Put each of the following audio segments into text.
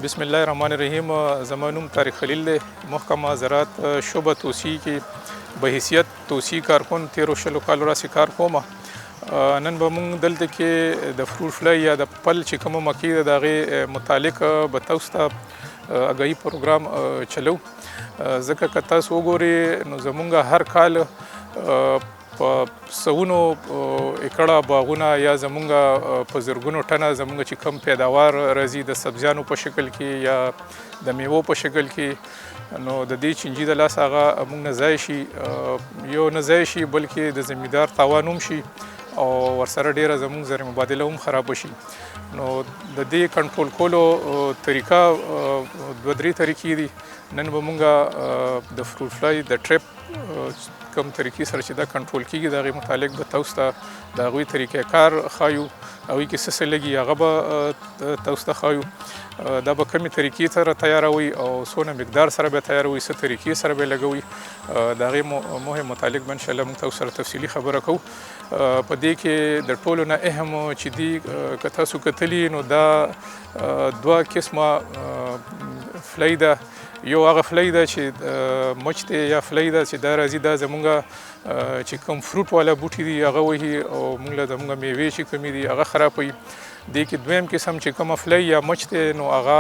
بسم الله الرحمن الرحیم. زما نوم طارق خلیل دی. محکمه زراعت شعبه توسیع کې به حیثیت توسیع کارکون 13 کالو راځي کار کوم. نن به موږ دلته کې د فروټ فلای یا د پل چې کومه مکې ده د هغې متعلق به تاسو ته اګاهي پروګرام چلو. ځکه که تاسو وګورئ نو زموږ هر کال په سوونو ایکړه باغونه یا زموږ په زرګونو ټنه زموږ چې کم پیداوار راځي د سبزیانو په شکل کې یا د میوو په شکل کې، نو د دې چینجي د لاس هغه موږ نه ضایع شي، یو نه ضایع شي بلکې د زمیندار تاوان هم شي او ورسره ډیره زموږ زر مبادله هم خراب شي. نو د دې کنټرول کولو طریقه دوه درې طریقې دي. نن به موږ د فروټ فلای د ټریپ کوم طریقې سره چې دا کنټرول کیږي د هغې متعلق به تاسو ته د هغوی طریقې کار ښایو، هغوی کې څه لګي هغه به تاسو ته ښایو. دا به کومې طریقې سره تیاروي او څونه مقدار سره به تیاروي، څه طریقې سره به لګوي، د هغې مهم متعلق به انشاءالله موږ تاسو سره تفصیلي خبره کوو. په دې کې د ټولو نه اهم چې دي که تاسو کتلي نو دا دوه قسمه فلای ده. یو هغه فلای ده چې مچ دی یا فلای ده چې دا راځي، دا زمونږ چې کوم فروټ والا بوټي دي هغه وهي او موږ له زمونږ میوې چې کومې دي هغه خرابوي. دې کې دویم قسم چې کومه فلای یا مچ دی نو هغه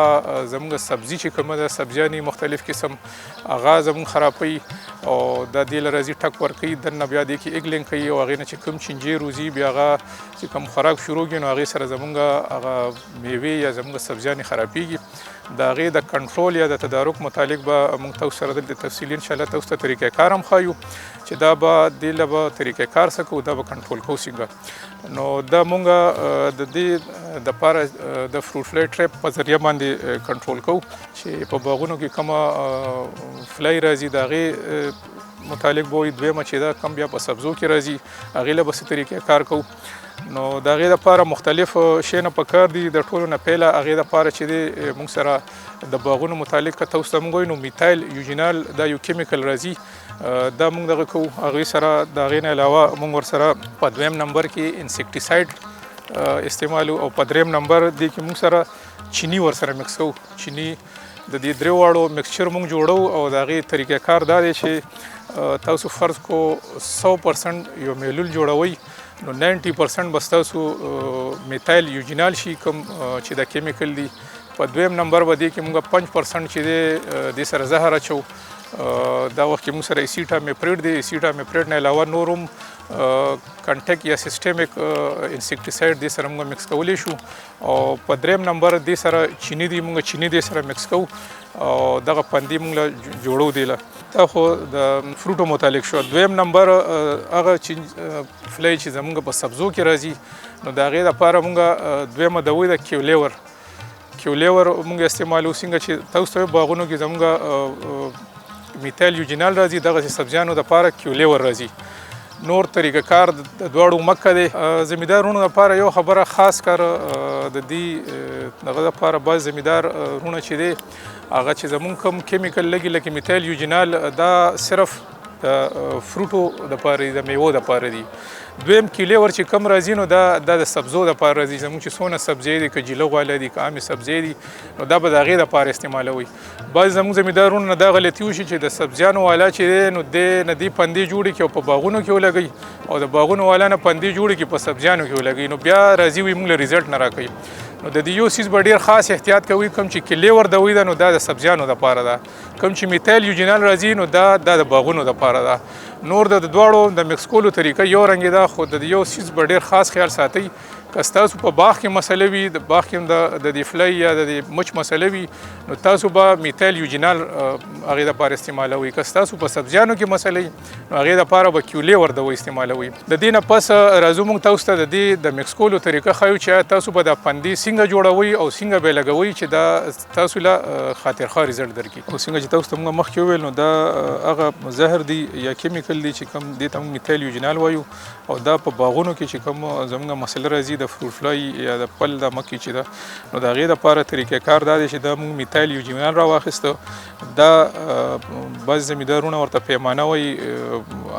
زموږ سبزي چې کومه ده سبزیانې مختلف قسم هغه زموږ خرابوي او دا دې له راځي ټک ورکوي، دننه بیا دې کې ایګلینګ کوي او هغې نه چې کوم چینجې روزي بیا هغه چې کوم خوراک شروع کړي نو هغې سره زموږ هغه میوې یا زموږ سبزیانې خرابېږي. د هغې د کنټرول یا د تدارک متعلق به موږ تاسو سره دلته تفصیلي انشاءالله تاسو ته طریقې کار هم ښایو چې دا به دې له به طریقې کار څه کوو، دا به کنټرول کوو څنګه. نو دا موږ د دې دپاره د فروټ فلای ټریپ په ذریعه باندې کنټرول کوو چې په باغونو کې کومه فلای راځي د هغې متعلق به وایي. دویمه چې دا کم بیا په سبزو کې راځي هغې له به څه طریقې کار کوو. نو د هغې دپاره مختلف شی نه پکار دي. د ټولو نه پیله هغې دپاره چې دی موږ سره د باغونو متعلق که تاسو ته موږ وایو نو میتایل یوجینال دا یو کیمیکل راځي، دا موږ دغه کوو. هغې سره د هغې نه علاوه موږ ورسره په دویم نمبر کې انسیکټیساید استعمالو او په دریم نمبر دې کې موږ سره چینی ورسره مکس کوو. چینی د دې درې واړو مکسچر موږ جوړو او د هغې طریقې کار دا دی چې تاسو فرض کو 100% یو میلول جوړوئ نو 90% بس تاسو میتایل یوجینال شي کوم چې دا کیمیکل دی. په دویم نمبر به دې کې موږ 5% چې دی دې سره زهر اچو. دا وخت کې موږ سره اسیټا میپریډ دی. اسیټا میپریډ نه علاوه نور هم کنټیک یا سیسټمیک انسیکټیساید دې سره موږ مکس کولی شو. او په دریم نمبر دې سره چینی دی، موږ چینی دې سره مکس کوو او دغه پندي موږ له جوړو دی له. دا خو د فروټو متعلق شو. دویم نمبر هغه فلای چې زموږ په سبزو کې راځي نو د هغې دپاره موږ دویمه دوی د کیولیور موږ استعمالو. څنګه چې تاسو ته باغونو کې زموږ میتایل یوجینال راځي دغسې سبزیانو دپاره کیولیور راځي. نور طریقه کار د دواړو مکه دی. زمیندارونو دپاره یو خبره خاص کار د دې دغه دپاره بعض زمیندار رونه چې دی هغه چې زمونږ کوم کیمیکل لګي لکه میتایل یوجینال دا صرف د فروټو دپاره دی، د میوو دپاره دی. دویم کیلیور چې کم راځي نو دا د سبزو دپاره راځي. زموږ چې څونه سبزی دي که جیله غواله دي که عامې سبزی دي نو دا به د هغې دپاره استعمالوي. بعضې زموږ زمیندارونو نه دا غلطي وشي چې د سبزیانو والا چې دی نو دې نه دې پندې جوړې کړي او په باغونو کې ولګوي او د باغونو والا نه پندې جوړې کړي په سبزیانو کې ولګوي نو بیا راځي وي موږ له ریزلټ نه راکوي. نو د دې یو څیز به ډېر خاص احتیاط کوي. کوم چې کیلیور دوی ده نو دا د سبزیانو دپاره ده، کوم چې میتایل یوجینال راځي نو دا د باغونو دپاره ده. نور د دواړو د مکس کولو طریقه یو رنګې ده، خو د یو څیز به ډېر خاص خیال ساتئ. که ستاسو په باغ کې مسله وي، د باغ کې د دې فلای یا د دې مچ مسله وي نو تاسو به میتایل یوجینال هغې دپاره استعمالوئ. که ستاسو په سبزیانو کې مسله وي نو هغې دپاره به کیولیور دوی استعمالوئ. د دې نه پس راځو موږ تاسو ته د دې د مکس کولو طریقه ښایو چې تاسو به دا پندې څنګه جوړوئ او څنګه به یې لګوئ چې دا تاسو له خاطرخواه ریزلټ درکړي. او څنګه چې تاسو ته موږ مخکې وویل نو دا هغه زهر دی یا کیمیکل دی چې کوم دې ته موږ میتایل یوجینال وایو او دا په باغونو کې چې کوم زموږ مسله راځي د فروټ فلای یا د پل د مکې چې ده نو د هغې دپاره طریقې کار دا دی چې دا موږ میتایل یوجینال راواخیسته. دا بعضې زمیندارونه ورته پیمانه وایي،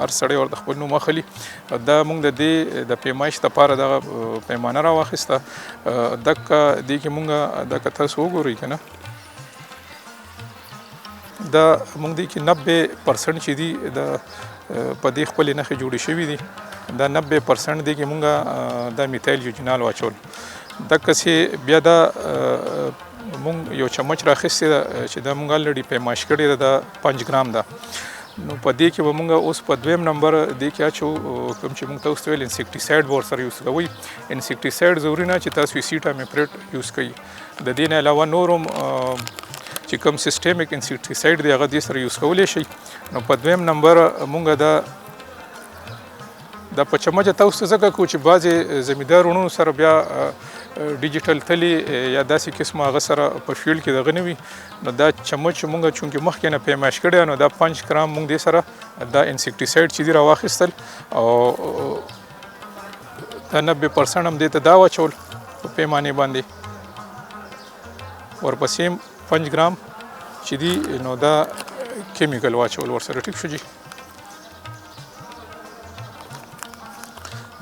هر سړی ورته خپل نوم اخلي. دا موږ د دې د پیمایش دپاره دغه پیمانه راواخیسته. دکه دې کې موږ دکه تاسو وګورئ که نه دا موږ دی کې 90% چې دي د په دې خپلې نښې جوړې شوي دي دا 90% دی کې موږ دا میتایل یوجینال واچول دقسې بیا دا موږ یو چمچ راخیستې ده چې دا موږ الریډي پیماش کړې ده دا 5 ګرام ده نو په دې کې به موږ اوس په دویم نمبر دې کې اچو کوم چې موږ تاسو ته ویل انسیکټیساید به ورسره یوز کوئ انسیکټیساید ضروري نه چې تاسو یې سیټامیپریټ یوز کوئ د دې نه علاوه نور هم چې کوم سیسټمیک انسیکټیساید دی هغه دې سره یوز کولی شئ نو په دویم نمبر موږ دا په چمچه تاسو ته ځکه کوو چې بعضې زمیندار وروڼو سره بیا ډیجیټل تلې یا داسې قسمه هغه سره په فیلډ کې دغه نه وي نو دا چمچ موږ چونکې مخکې نه پیماش کړی نو دا 5 ګرام موږ دې سره دا انسیکټیساید چې دي راواخیستل او دا 90% هم دې ته دا واچول په پیمانې باندې ورپسې 5 ګرام چې دي نو دا کیمیکل واچول ورسره ټیک شو جي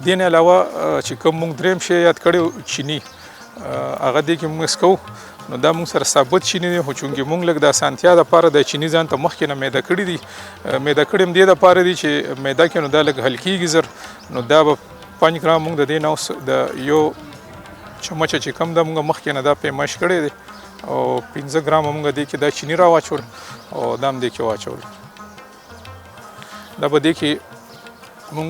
دین علاوه چې کوم موږ دریم شی یاد کړی چینی هغه دې کې موږ سکو نو دا موږ سره ثابت چینی دی خو چونکې موږ لږ د اسانتیا دپاره د چینی ځان ته مخکې نه میده کړي دي میده کړي هم دې دپاره دي چې میده کې نو دا لږ حل کېږي زر نو دا به 5 ګرام موږ د دې نه اوس د یو چمچه چې کم ده موږ مخکې نه دا پیماش کړی دی او 15 ګرام موږ دې کې دا چینی را واچول او دا هم دې کې واچول دا به دې کې موږ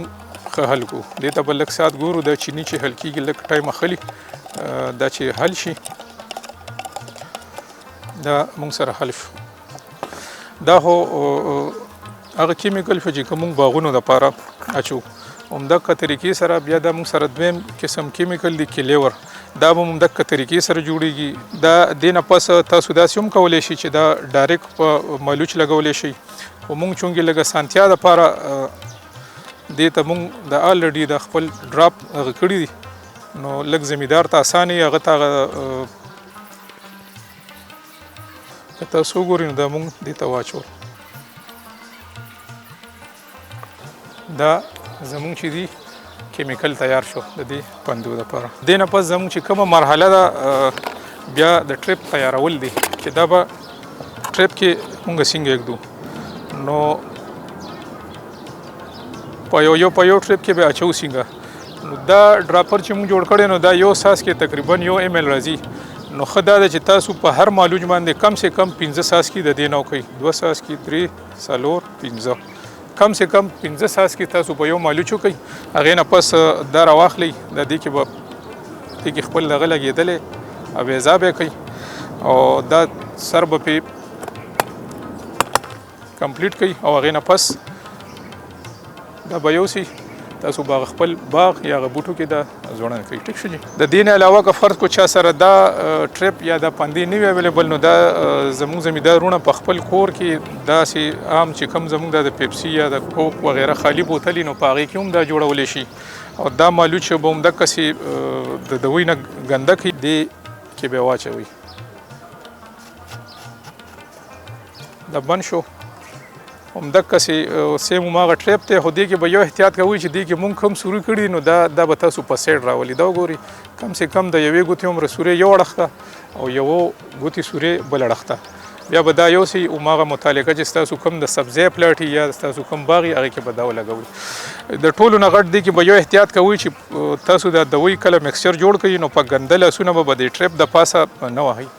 ښه حل کو دې ته به لږ ساعت ګورو دا چینی چې حل کېږي لږ ټایم اخلي دا چې حل شي دا موږ سره حل شو دا خو هغه کیمیکل شو چې کوم موږ باغونو دپاره اچو همدغه طریقې سره بیا دا موږ سره دویم قسم کیمیکل دی کلیور دا به همدغه طریقې سره جوړیږي دا دې نه پس تاسو داسې هم کولی شئ چې دا ډایرکټ په ملوچ لګولی شئ خو موږ چونکې لږ اسانتیا دپاره دې ته موږ د الریډي د خپل ډراپ هغه کړي دي نو لږ زمیندار ته اسانه هغه ته که تاسو وګورئ نو دا موږ دې ته واچول دا زموږ چې دي کیمیکل تیار شو د دې پندو دپاره دې نه پس زموږ چې کومه مرحله ده بیا د ټریپ تیارول دي چې دا به ټریپ کې موږ څنګه ږدو نو په یو ټریپ کې به اچو څنګه نو دا ډراپر چې موږ جوړ کړی نو دا یو ساس کې تقریبا 1 ml راځي نو ښه دا ده چې تاسو په هر مالوج باندې کم سے کم 15 ساس کې د دې نه وکئ 2 ساس کې 3 څلور 15 کم سے کم 15 ساس کې تاسو په یو مالوچ وکئ هغې نه پس دا راواخلئ د دې کې به دې کې خپل دغه لګېدلی اویزا به یې کوئ او دا سر به پې کمپلیټ کوئ او هغې نه پس دا به یوسئ تاسو باغ خپل باغ یا هغه بوټو کې دا ځوړنه کوي ټیک شو جي د دې نه علاوه که فرض کو چا سره دا ټریپ یا دا پندې نه وي اویلیبل نو دا زموږ زمیندار وروڼه په خپل کور کې داسې عام چې کوم زموږ د پیپسي یا د کوک وغیره خالي بوتلې نو په هغې کې هم دا جوړولی شي او دا مالوچ به همدقسې د دوی نه ګنده کړي دې کې به یې واچوئ دا بند شو همدقسې سیم هماغه ټریپ دی خو دې کې به یو احتیاط کوئ چې دې کې مونږ کوم سوري کړي نو دا به تاسو په سایډ راولي دا وګورئ کم سے کم د یوې ګوتې عمره سورې یو اړخ ته او یوه ګوتې سورې بل اړخ ته بیا به دا یوسئ هماغه متعلقه چې ستاسو کوم د سبزی پلاټ یا ستاسو کوم باغ وي هغې کې به دا ولګوئ د ټولو نه غټ دې کې به یو احتیاط کوئ چې تاسو دا دوی کله مکسچر جوړ کړئ نو په ګنده لاسونه به د ټریپ د پاسه نه وهئ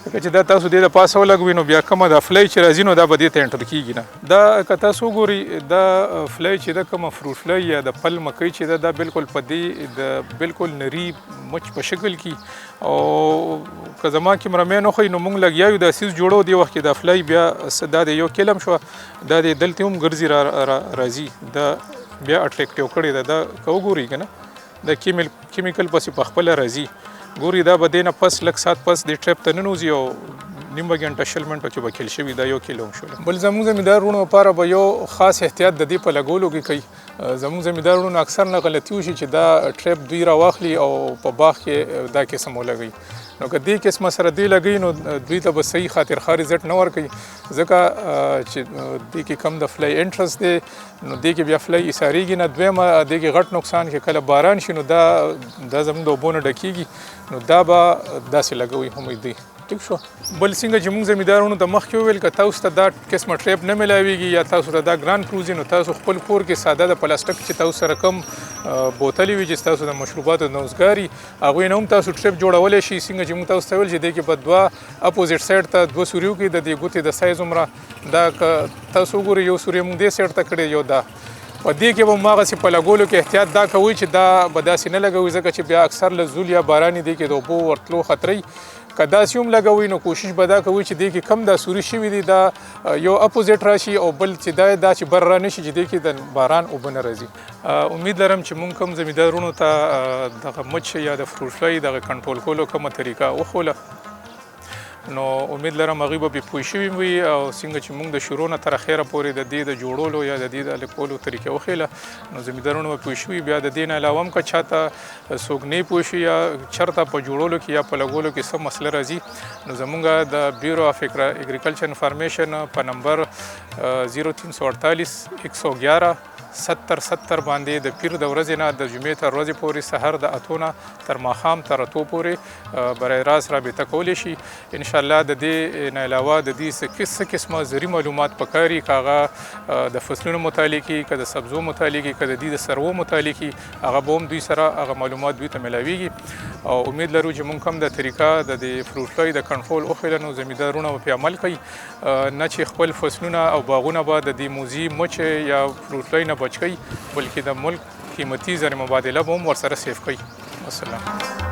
ځکه چې دا تاسو دې د پاسه ولګوئ نو بیا کومه دا فلای چې راځي نو دا به دې ته انټر کېږي نه دا که تاسو وګورئ دا فلای چې ده کومه فروټ فلای یا د پل مکۍ چې ده دا بالکل په دې د بالکل نري مچ په شکل کې او که زما کیمرامین وښیي نو موږ لګیا یو دا سیز جوړو دې وخت کې دا فلای بیا دا د یو کلم شوه دا د دلته هم ګرځي راځي دا بیا اټریکټیو کړې ده دا که وګورئ که نه دا کیمیکل پسې په خپله راځي ګوري دا به دې نه پس لږ ساعت پس دې ټریپ ته ننوځي او نیمه ګنټه 20 منټو کې به کیل شوي دا یو کیلو هم شول بل زموږ زمیندار وروڼو لپاره به یو خاص احتیاط د دې په لګولو کې کوي زموږ زمیندار وروڼو اکثر نه غلطي وشي چې دا ټریپ دوی راواخلي او په باغ کې دا قسم ولګوي نو که دې قسمه سره دې لګوي نو دوی ته به صحیح خاطرخواه رزلټ نه ورکوي ځکه چې دې کې کم د فلای انټرس دی نو دې کې بیا فلای ایسارېږي نه دویمه دې کې غټ نقصان کې کله باران شي نو دا زموږ د اوبو نه ډکېږي نو دا به داسې لګوي امید دی ټیک شو بل څنګه چې موږ زمیندارانو ته مخکې وویل که تاسو ته دا قسمه ټریپ نه میلاویږي یا تاسو ته دا ګران پروزي نو تاسو خپل کور کې ساده د پلاستیک چې تاسو سره کم بوتلې وي چې تاسو د مشروباتو نوزګاري هغوی نه هم تاسو ټریپ جوړولی شي څنګه چې موږ تاسو ته ویل چې دې کې په دوه اپوزیټ سایډ ته دوه سوریو کې د دې ګوتې د سایز عمره دا که تاسو وګورئ یو سوری موږ دې سایډ ته کړی یو دا په دې کې به هماغسې په لګولو کې احتیاط دا کوئ چې دا به داسې نه لګوي ځکه چې بیا اکثر له زول یا باران دې کې د اوبو ورتلو خطرې که داسې هم لګوئ نو کوشش به دا کوئ چې دې کې کم دا سوري شوي دي دا یو اپوزیټ راشي او بل چې دا چې بر را نشي چې دې کې د باران اوبه نه راځي امید لرم چې مونږ کوم زمیندارونو ته دغه مچ یا د فروټ فلای دغه کنټرول کولو کومه طریقه وښوله نو امید لرم هغوی به پوه شوي وي او څنګه چې موږ د شروع نه تر اخره پورې د دې د جوړولو یا د دې د لیکولو طریقه وښیله نو زمیندارانو به پوه شوي بیا د دې نه علاوه هم که چاته څوک نه پوه شي یا چېرته په جوړولو کې یا په لګولو کې څه مسله راځي نو زموږ د بیورو اف اګریکلچر انفارمیشن په نمبر 0348 111 70 باندې د پیر د ورځې نه د جمعې تر ورځې پورې سحر د اتو نه تر ماښام تر اتو پورې برای راست رابطه کولی شي انشاءالله د دې نه علاوه د دې څه قسمه زرعي معلومات پکار وي که هغه د فصلونو متعلق وي که د سبزو متعلق وي که د دې د سروو متعلق وي هغه به هم دوی سره هغه معلومات دوی ته میلاویږي او امید لرو چې موږ هم د طریقه د فروټ فلای د کنټرول وښیله نو زمیندارونه به پرې عمل کوي نه چې خپل فصلونه او باغونه به د دې موزي مچ یا فروټ فلای نه بچ کوي بلکې د ملک قیمتي زر مبادله به هم ورسره سیف کوي. والسلام.